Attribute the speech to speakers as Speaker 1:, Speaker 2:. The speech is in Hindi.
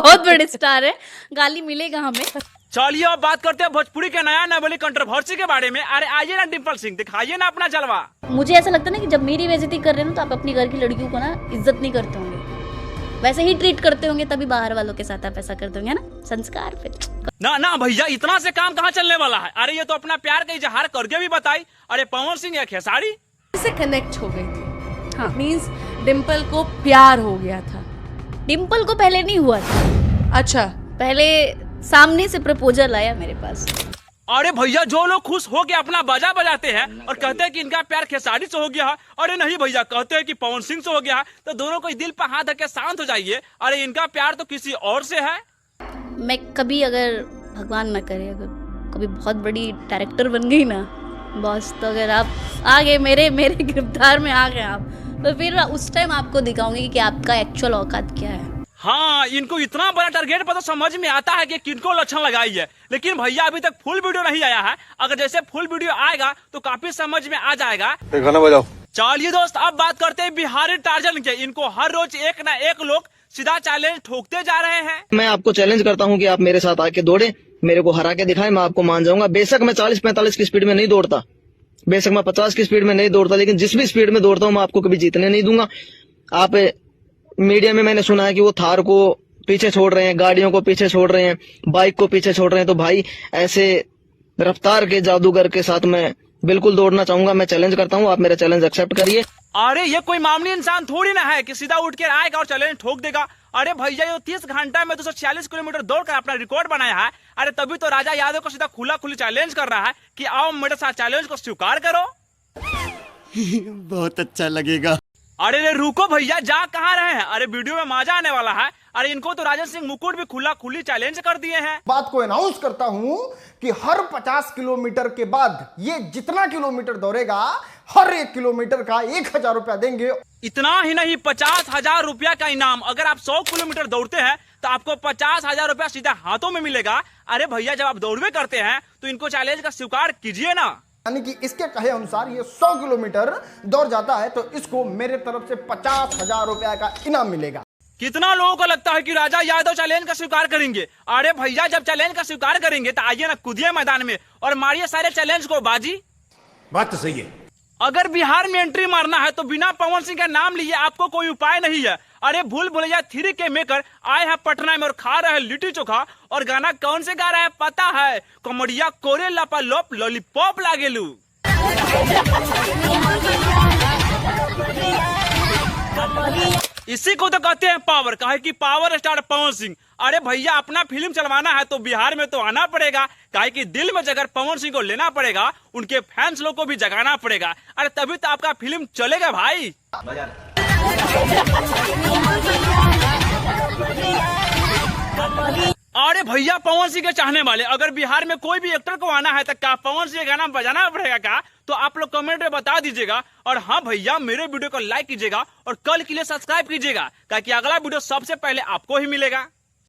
Speaker 1: बहुत बड़े स्टार है, गाली मिलेगा हमें।
Speaker 2: चलिए अब बात करते हैं भोजपुरी के नया नवेली कंट्रोवर्सी के बारे में। अरे आइए ना डिम्पल सिंह, दिखाइए ना अपना जलवा।
Speaker 1: मुझे ऐसा लगता है ना कि जब मेरी बेइज्जती कर रहे हैं ना, तो आप अपनी घर की लड़कियों को ना इज्जत नहीं करते होंगे, वैसे ही ट्रीट करते होंगे, तभी बाहर वालों के साथ आप ऐसा करते होंगे ना, संस्कार पे।
Speaker 2: ना ना भैया, इतना से काम कहाँ चलने वाला है। अरे ये तो अपना प्यार का इजहार करके भी बताई। अरे पवन सिंह या खेसारी
Speaker 3: से कनेक्ट हो गई थी। हाँ, मींस डिम्पल को प्यार हो गया था।
Speaker 1: डिम्पल को पहले नहीं हुआ था,
Speaker 3: अच्छा,
Speaker 1: पहले सामने से प्रपोजल आया मेरे पास।
Speaker 2: अरे भैया, जो लोग खुश हो के अपना बाजा बजाते हैं और कहते हैं कि इनका प्यार खेसारी से हो गया है, अरे नहीं भैया, कहते हैं कि पवन सिंह से हो गया है, तो दोनों को दिल पर हाथ रख के शांत हो जाइए। अरे इनका प्यार तो किसी और से है।
Speaker 1: मैं कभी, अगर भगवान ना करे, अगर कभी बहुत बड़ी डायरेक्टर बन गई ना बॉस, तो अगर आप आ गए मेरे गिरफ्तार में आ गए आप, तो फिर उस टाइम आपको दिखाऊंगी कि आपका एक्चुअल औकात क्या है।
Speaker 2: हाँ, इनको इतना बड़ा टारगेट पर तो समझ में आता है कि किनको लक्षण लगाई है, लेकिन भैया अभी तक फुल वीडियो नहीं आया है। अगर जैसे फुल वीडियो आएगा तो काफी समझ में आ जाएगा।
Speaker 4: गाना बजाओ।
Speaker 2: चलिए दोस्त, अब बात करते हैं बिहारी टार्जन के। इनको हर रोज एक ना एक लोग सीधा चैलेंज ठोकते जा रहे हैं।
Speaker 5: मैं आपको चैलेंज करता हूं कि आप मेरे साथ आके दौड़े, मेरे को हरा के दिखाएं, मैं आपको मान जाऊंगा। बेशक मैं 40-45 की स्पीड में नहीं दौड़ता, बेशक मैं 50 की स्पीड में नहीं दौड़ता, लेकिन जिस भी स्पीड में दौड़ता हूं मैं आपको कभी जीतने नहीं दूंगा। आप मीडिया में मैंने सुना है कि वो थार को पीछे छोड़ रहे हैं, गाड़ियों को पीछे छोड़ रहे हैं, बाइक को पीछे छोड़ रहे हैं, तो भाई ऐसे रफ्तार के जादूगर के साथ मैं बिल्कुल दौड़ना चाहूंगा। मैं चैलेंज करता हूं, आप मेरा चैलेंज एक्सेप्ट करिए।
Speaker 2: अरे ये कोई मामूली इंसान थोड़ी ना है कि सीधा उठ के आएगा और चैलेंज ठोक देगा। अरे भैया, ये 30 घंटा में 240 किलोमीटर दौड़ कर अपना रिकॉर्ड बनाया है। अरे तभी तो राजा यादव को सीधा खुला खुली चैलेंज कर रहा है कि आओ मेरे साथ चैलेंज को स्वीकार करो।
Speaker 6: बहुत अच्छा लगेगा।
Speaker 2: अरे रे रुको भैया, जा कहाँ रहे हैं। अरे वीडियो में मजा आने वाला है। अरे इनको तो राजन सिंह मुकुट भी खुला खुली चैलेंज कर दिए हैं।
Speaker 7: बात को अनाउंस करता हूं कि हर 50 किलोमीटर के बाद ये जितना किलोमीटर दौड़ेगा, हर 1 किलोमीटर का 1000 रुपया देंगे।
Speaker 2: इतना ही नहीं, 50,000 रुपया का इनाम। अगर आप 100 किलोमीटर दौड़ते हैं तो आपको 50,000 रुपया सीधा हाथों में मिलेगा। अरे भैया, जब आप दौड़वे करते हैं तो इनको चैलेंज का स्वीकार कीजिए ना।
Speaker 7: यानी कि इसके कहे अनुसार ये 100 किलोमीटर दौड़ जाता है तो इसको मेरे तरफ से 50,000 रुपया का इनाम मिलेगा।
Speaker 2: कितना लोगों को लगता है कि राजा यादव चैलेंज का स्वीकार करेंगे। अरे भैया, जब चैलेंज का स्वीकार करेंगे तो आइए ना, कूदिए मैदान में और मारिए सारे चैलेंज को बाजी।
Speaker 6: बात तो सही है।
Speaker 2: अगर बिहार में एंट्री मारना है तो बिना पवन सिंह का नाम लिए आपको कोई उपाय नहीं है। अरे भूल भुलैया 3 के मेकर आए हैं पटना में और खा रहे हैं लिट्टी चोखा। और गाना कौन से गा रहा है पता है? कॉमेडिया कोरे लापा लोप लॉलीपॉप लागेलू। इसी को तो कहते हैं पावर, काहे कि पावर स्टार पवन सिंह। अरे भैया, अपना फिल्म चलवाना है तो बिहार में तो आना पड़ेगा, काहे कि दिल में जगह पवन सिंह को लेना पड़ेगा, उनके फैंस लोग को भी जगाना पड़ेगा। अरे तभी तो आपका फिल्म चलेगा भाई। अरे भैया, पवन सिंह के चाहने वाले, अगर बिहार में कोई भी एक्टर को आना है तो क्या पवन सिंह गाना बजाना पड़ेगा क्या? तो आप लोग कमेंट में बता दीजिएगा। और हाँ भैया, मेरे वीडियो को लाइक कीजिएगा और कल के लिए सब्सक्राइब कीजिएगा, ताकि अगला वीडियो सबसे पहले आपको ही मिलेगा।